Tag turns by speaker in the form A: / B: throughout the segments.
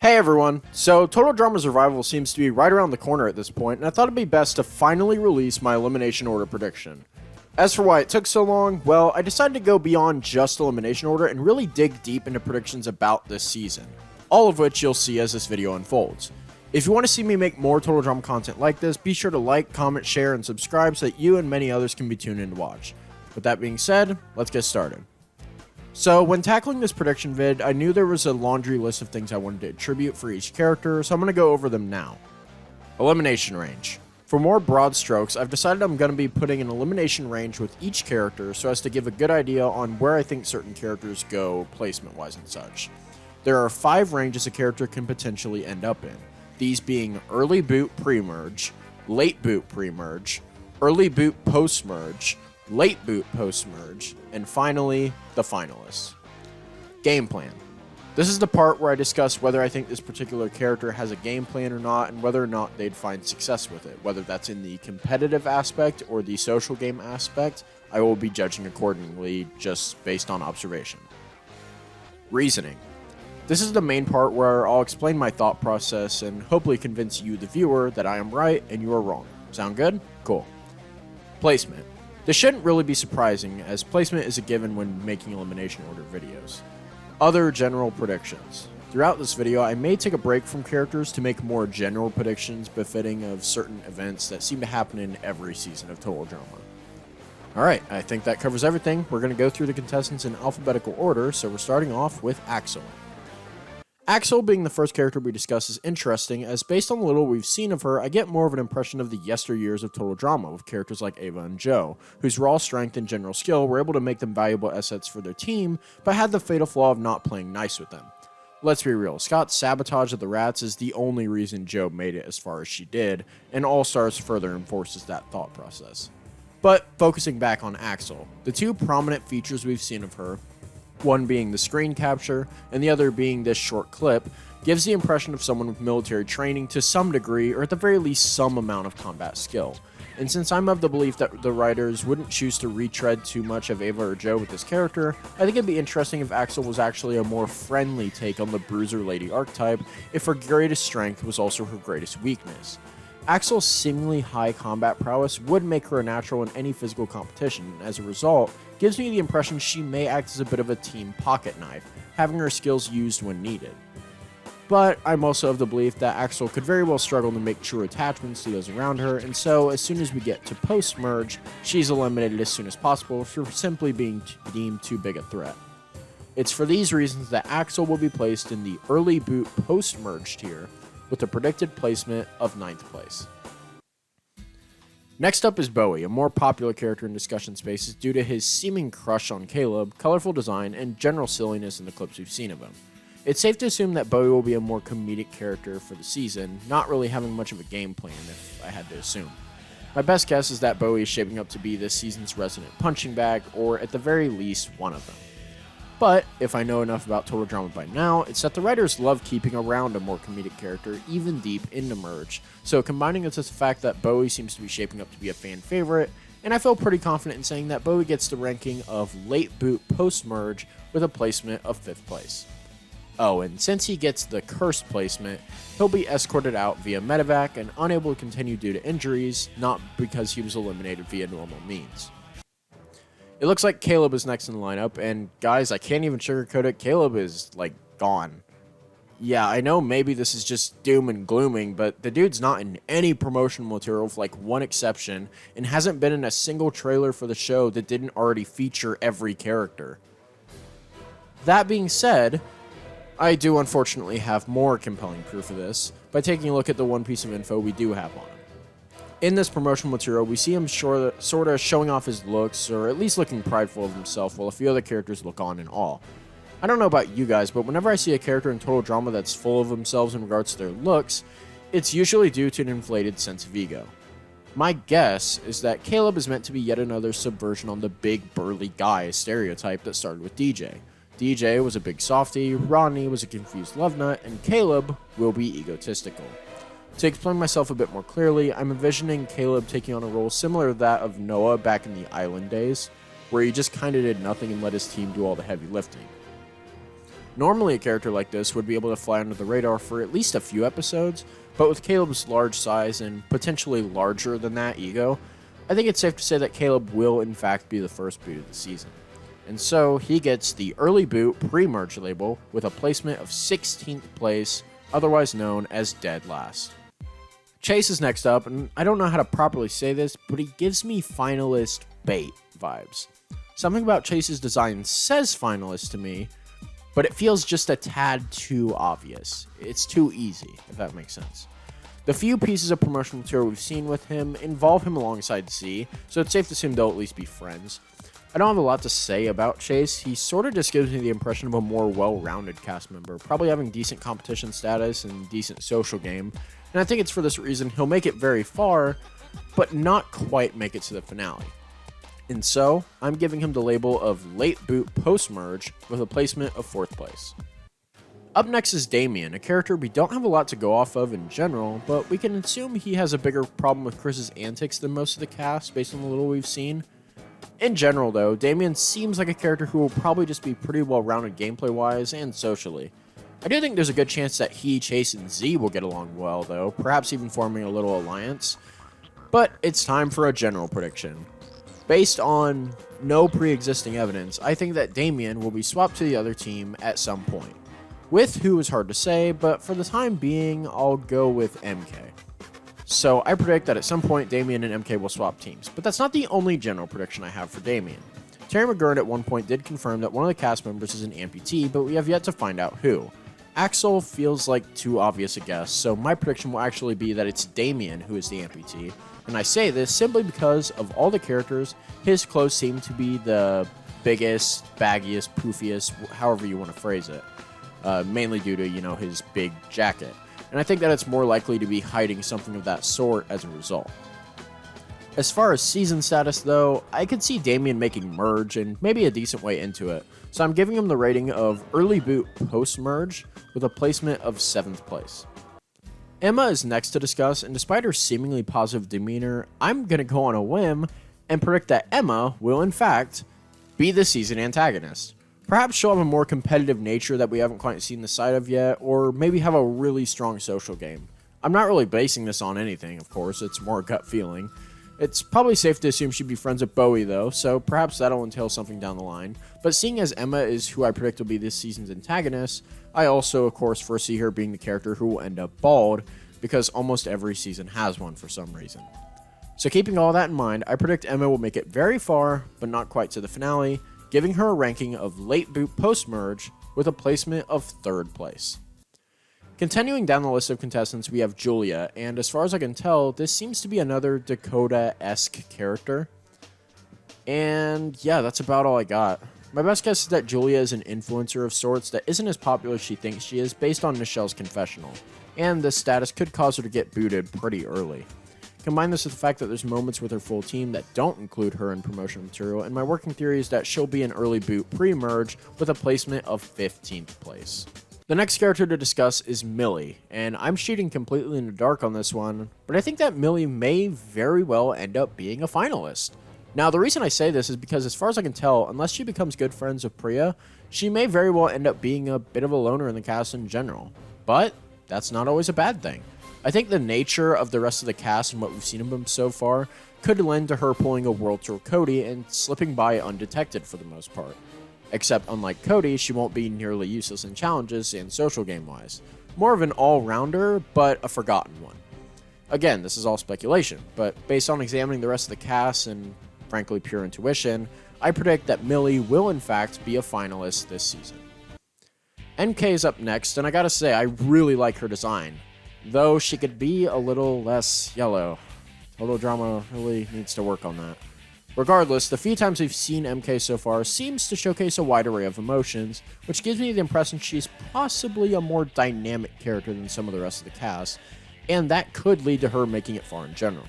A: Hey everyone, so Total Drama Survival seems to be right around the corner at this point, and I thought it'd be best to finally release my elimination order prediction. As for why it took so long, well, I decided to go beyond just elimination order and really dig deep into predictions about this season, all of which you'll see as this video unfolds. If you want to see me make more Total Drama content like this, be sure to like, comment, share, and subscribe so that you and many others can be tuned in to watch. With that being said, let's get started. So, when tackling this prediction vid, I knew there was a laundry list of things I wanted to attribute for each character, so I'm going to go over them now. Elimination range. For more broad strokes, I've decided I'm going to be putting an elimination range with each character so as to give a good idea on where I think certain characters go placement-wise and such. There are 5 ranges a character can potentially end up in, these being early boot pre-merge, late boot pre-merge, early boot post-merge, late boot post-merge, and finally, the finalists. Game plan. This is the part where I discuss whether I think this particular character has a game plan or not, and whether or not they'd find success with it. Whether that's in the competitive aspect or the social game aspect, I will be judging accordingly just based on observation. Reasoning. This is the main part where I'll explain my thought process and hopefully convince you, the viewer, that I am right and you are wrong. Sound good? Cool. Placement. This shouldn't really be surprising, as placement is a given when making elimination order videos. Other general predictions. Throughout this video, I may take a break from characters to make more general predictions befitting of certain events that seem to happen in every season of Total Drama. Alright, I think that covers everything. We're going to go through the contestants in alphabetical order, so we're starting off with Axel. Axel being the first character we discuss is interesting, as based on the little we've seen of her, I get more of an impression of the yesteryears of Total Drama with characters like Ava and Joe, whose raw strength and general skill were able to make them valuable assets for their team, but had the fatal flaw of not playing nice with them. Let's be real, Scott's sabotage of the rats is the only reason Joe made it as far as she did, and All Stars further enforces that thought process. But focusing back on Axel, the two prominent features we've seen of her, one being the screen capture, and the other being this short clip, gives the impression of someone with military training to some degree, or at the very least some amount of combat skill. And since I'm of the belief that the writers wouldn't choose to retread too much of Ava or Joe with this character, I think it'd be interesting if Axel was actually a more friendly take on the bruiser lady archetype, if her greatest strength was also her greatest weakness. Axel's seemingly high combat prowess would make her a natural in any physical competition, and as a result, gives me the impression she may act as a bit of a team pocket knife, having her skills used when needed. But I'm also of the belief that Axel could very well struggle to make true attachments to those around her, and so as soon as we get to post-merge, she's eliminated as soon as possible for simply being deemed too big a threat. It's for these reasons that Axel will be placed in the early boot post-merge tier, with a predicted placement of 9th place. Next up is Bowie, a more popular character in discussion spaces due to his seeming crush on Caleb, colorful design, and general silliness in the clips we've seen of him. It's safe to assume that Bowie will be a more comedic character for the season, not really having much of a game plan if I had to assume. My best guess is that Bowie is shaping up to be this season's resident punching bag, or at the very least, one of them. But, if I know enough about Total Drama by now, it's that the writers love keeping around a more comedic character even deep into Merge, so combining it with the fact that Bowie seems to be shaping up to be a fan favorite, and I feel pretty confident in saying that Bowie gets the ranking of late boot post-merge with a placement of 5th place. Oh, and since he gets the cursed placement, he'll be escorted out via medevac and unable to continue due to injuries, not because he was eliminated via normal means. It looks like Caleb is next in the lineup, and guys, I can't even sugarcoat it, Caleb is, gone. Yeah, I know maybe this is just doom and glooming, but the dude's not in any promotional material with one exception, and hasn't been in a single trailer for the show that didn't already feature every character. That being said, I do unfortunately have more compelling proof of this, by taking a look at the one piece of info we do have on him. In this promotional material, we see him sort of showing off his looks, or at least looking prideful of himself, while a few other characters look on in awe. I don't know about you guys, but whenever I see a character in Total Drama that's full of themselves in regards to their looks, it's usually due to an inflated sense of ego. My guess is that Caleb is meant to be yet another subversion on the big burly guy stereotype that started with DJ. DJ was a big softie, Rodney was a confused love nut, and Caleb will be egotistical. To explain myself a bit more clearly, I'm envisioning Caleb taking on a role similar to that of Noah back in the Island days, where he just kinda did nothing and let his team do all the heavy lifting. Normally a character like this would be able to fly under the radar for at least a few episodes, but with Caleb's large size and potentially larger than that ego, I think it's safe to say that Caleb will in fact be the first boot of the season. And so he gets the early boot pre-merge label with a placement of 16th place, otherwise known as dead last. Chase is next up, and I don't know how to properly say this, but he gives me finalist bait vibes. Something about Chase's design says finalist to me, but it feels just a tad too obvious. It's too easy, if that makes sense. The few pieces of promotional material we've seen with him involve him alongside Z, so it's safe to assume they'll at least be friends. I don't have a lot to say about Chase. He sort of just gives me the impression of a more well-rounded cast member, probably having decent competition status and decent social game, and I think it's for this reason he'll make it very far, but not quite make it to the finale. And so, I'm giving him the label of late boot post-merge with a placement of 4th place. Up next is Damien, a character we don't have a lot to go off of in general, but we can assume he has a bigger problem with Chris's antics than most of the cast based on the little we've seen. In general though, Damien seems like a character who will probably just be pretty well-rounded gameplay-wise and socially. I do think there's a good chance that he, Chase, and Z will get along well though, perhaps even forming a little alliance. But it's time for a general prediction. Based on no pre-existing evidence, I think that Damien will be swapped to the other team at some point. With who is hard to say, but for the time being, I'll go with MK. So I predict that at some point Damien and MK will swap teams, but that's not the only general prediction I have for Damien. Terry McGurn at one point did confirm that one of the cast members is an amputee, but we have yet to find out who. Axel feels like too obvious a guess, so my prediction will actually be that it's Damien who is the amputee, and I say this simply because of all the characters, his clothes seem to be the biggest, baggiest, poofiest, however you want to phrase it, mainly due to, his big jacket. And I think that it's more likely to be hiding something of that sort as a result. As far as season status though, I could see Damien making merge and maybe a decent way into it, so I'm giving him the rating of early boot post-merge with a placement of 7th place. Emma is next to discuss, and despite her seemingly positive demeanor, I'm going to go on a whim and predict that Emma will in fact be the season antagonist. Perhaps she'll have a more competitive nature that we haven't quite seen the side of yet, or maybe have a really strong social game. I'm not really basing this on anything, of course, it's more gut feeling. It's probably safe to assume she'd be friends with Bowie though, so perhaps that'll entail something down the line. But seeing as Emma is who I predict will be this season's antagonist, I also, of course, foresee her being the character who will end up bald, because almost every season has one for some reason. So keeping all that in mind, I predict Emma will make it very far, but not quite to the finale, giving her a ranking of late boot post-merge with a placement of 3rd place. Continuing down the list of contestants, we have Julia, and as far as I can tell, this seems to be another Dakota-esque character. And yeah, that's about all I got. My best guess is that Julia is an influencer of sorts that isn't as popular as she thinks she is based on Michelle's confessional, and this status could cause her to get booted pretty early. Combine this with the fact that there's moments with her full team that don't include her in promotional material, and my working theory is that she'll be an early boot pre-merge with a placement of 15th place. The next character to discuss is Millie, and I'm shooting completely in the dark on this one, but I think that Millie may very well end up being a finalist. Now, the reason I say this is because as far as I can tell, unless she becomes good friends with Priya, she may very well end up being a bit of a loner in the cast in general. But that's not always a bad thing. I think the nature of the rest of the cast and what we've seen of them so far could lend to her pulling a World Tour Cody and slipping by undetected for the most part. Except unlike Cody, she won't be nearly useless in challenges and social game-wise. More of an all-rounder, but a forgotten one. Again, this is all speculation, but based on examining the rest of the cast and frankly pure intuition, I predict that Millie will in fact be a finalist this season. NK is up next, and I gotta say, I really like her design. Though she could be a little less yellow. Total Drama really needs to work on that. Regardless, the few times we've seen MK so far seems to showcase a wide array of emotions, which gives me the impression she's possibly a more dynamic character than some of the rest of the cast, and that could lead to her making it far in general.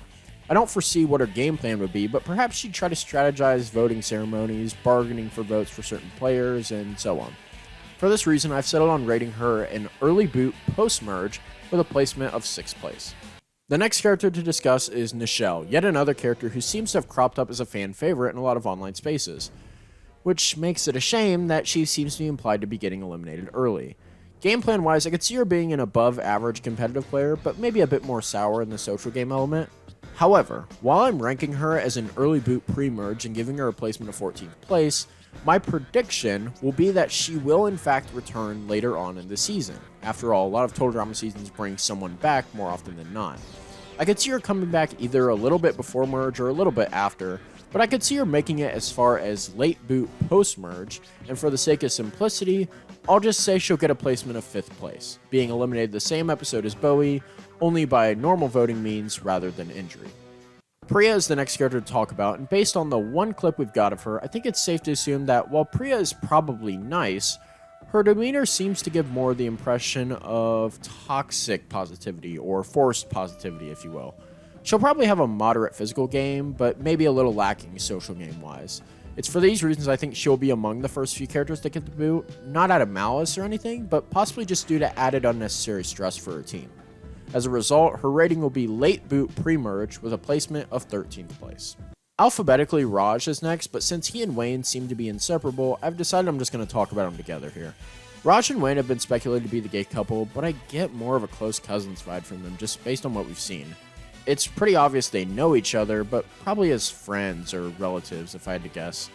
A: I don't foresee what her game plan would be, but perhaps she'd try to strategize voting ceremonies, bargaining for votes for certain players, and so on. For this reason, I've settled on rating her an early boot post-merge with a placement of 6th place. The next character to discuss is Nichelle, yet another character who seems to have cropped up as a fan favorite in a lot of online spaces. which makes it a shame that she seems to be implied to be getting eliminated early. Game plan wise, I could see her being an above average competitive player, but maybe a bit more sour in the social game element. However, while I'm ranking her as an early boot pre-merge and giving her a placement of 14th place, my prediction will be that she will in fact return later on in the season. After all, a lot of Total Drama seasons bring someone back more often than not. I could see her coming back either a little bit before merge or a little bit after, but I could see her making it as far as late boot post-merge, and for the sake of simplicity, I'll just say she'll get a placement of 5th place, being eliminated the same episode as Bowie, only by normal voting means rather than injury. Priya is the next character to talk about, and based on the one clip we've got of her, I think it's safe to assume that while Priya is probably nice, her demeanor seems to give more the impression of toxic positivity, or forced positivity, if you will. She'll probably have a moderate physical game, but maybe a little lacking social game-wise. It's for these reasons I think she'll be among the first few characters that get the boot, not out of malice or anything, but possibly just due to added unnecessary stress for her team. As a result, her rating will be late boot pre-merge with a placement of 13th place. Alphabetically, Raj is next, but since he and Wayne seem to be inseparable, I've decided I'm just going to talk about them together here. Raj and Wayne have been speculated to be the gay couple, but I get more of a close cousins vibe from them just based on what we've seen. It's pretty obvious they know each other, but probably as friends or relatives if I had to guess.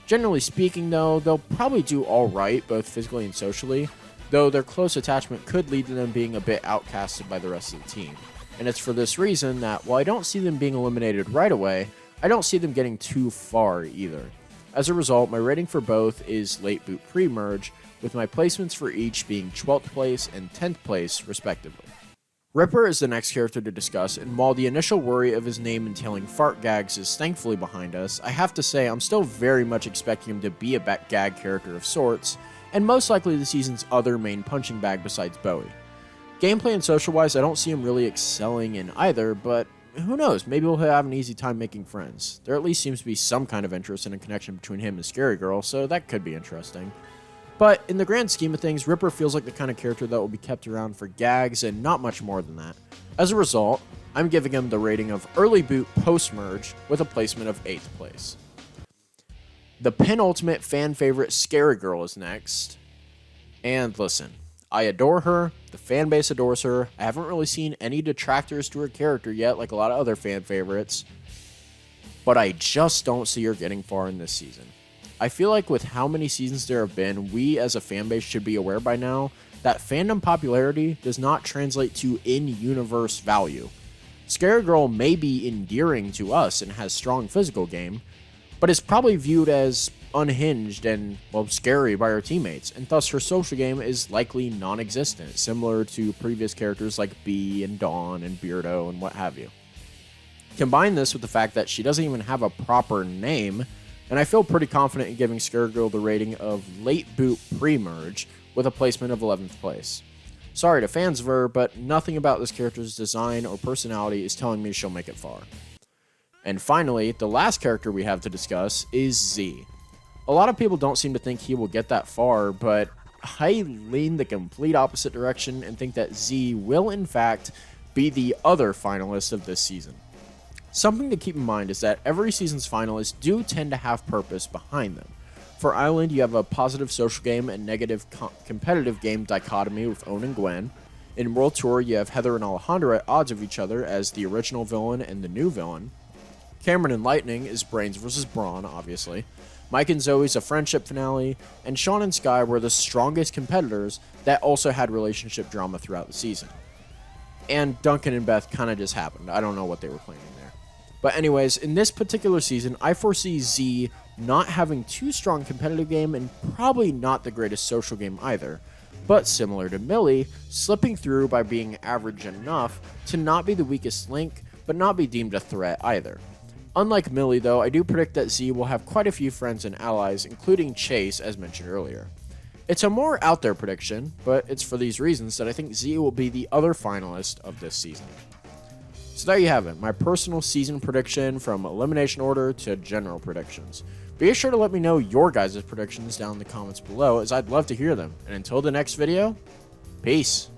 A: Generally speaking though, they'll probably do alright both physically and socially, though their close attachment could lead to them being a bit outcasted by the rest of the team. And it's for this reason that while I don't see them being eliminated right away, I don't see them getting too far either. As a result, my rating for both is late boot pre-merge, with my placements for each being 12th place and 10th place respectively. Ripper is the next character to discuss, and while the initial worry of his name entailing fart gags is thankfully behind us, I have to say I'm still very much expecting him to be a gag character of sorts, and most likely the season's other main punching bag besides Bowie. Gameplay and social-wise, I don't see him really excelling in either, but who knows, maybe we'll have an easy time making friends. There at least seems to be some kind of interest and a connection between him and Scary Girl, so that could be interesting. But in the grand scheme of things, Ripper feels like the kind of character that will be kept around for gags and not much more than that. As a result, I'm giving him the rating of early boot post-merge with a placement of 8th place. The penultimate fan favorite Scary Girl is next. And listen, I adore her, the fan base adores her, I haven't really seen any detractors to her character yet like a lot of other fan favorites, but I just don't see her getting far in this season. I feel like with how many seasons there have been, we as a fanbase should be aware by now that fandom popularity does not translate to in-universe value. Scary Girl may be endearing to us and has strong physical game, but is probably viewed as unhinged and, well, scary by her teammates, and thus her social game is likely non-existent, similar to previous characters like Bee and Dawn and Beardo and what have you. Combine this with the fact that she doesn't even have a proper name, and I feel pretty confident in giving Scary Girl the rating of late boot pre-merge with a placement of 11th place. Sorry to fans of her, but nothing about this character's design or personality is telling me she'll make it far. And finally, the last character we have to discuss is Z. A lot of people don't seem to think he will get that far, but I lean the complete opposite direction and think that Z will in fact be the other finalist of this season. Something to keep in mind is that every season's finalists do tend to have purpose behind them. For Island, you have a positive social game and negative competitive game dichotomy with Owen and Gwen. In World Tour, you have Heather and Alejandra at odds of each other as the original villain and the new villain. Cameron and Lightning is Brains versus Brawn, obviously. Mike and Zoe's a friendship finale, and Sean and Sky were the strongest competitors that also had relationship drama throughout the season. And Duncan and Beth kind of just happened. I don't know what they were planning there. But anyways, in this particular season, I foresee Z not having too strong competitive game and probably not the greatest social game either, but similar to Millie, slipping through by being average enough to not be the weakest link, but not be deemed a threat either. Unlike Millie though, I do predict that Z will have quite a few friends and allies, including Chase, as mentioned earlier. It's a more out there prediction, but it's for these reasons that I think Z will be the other finalist of this season. So there you have it, my personal season prediction from elimination order to general predictions. Be sure to let me know your guys' predictions down in the comments below, as I'd love to hear them. And until the next video, peace.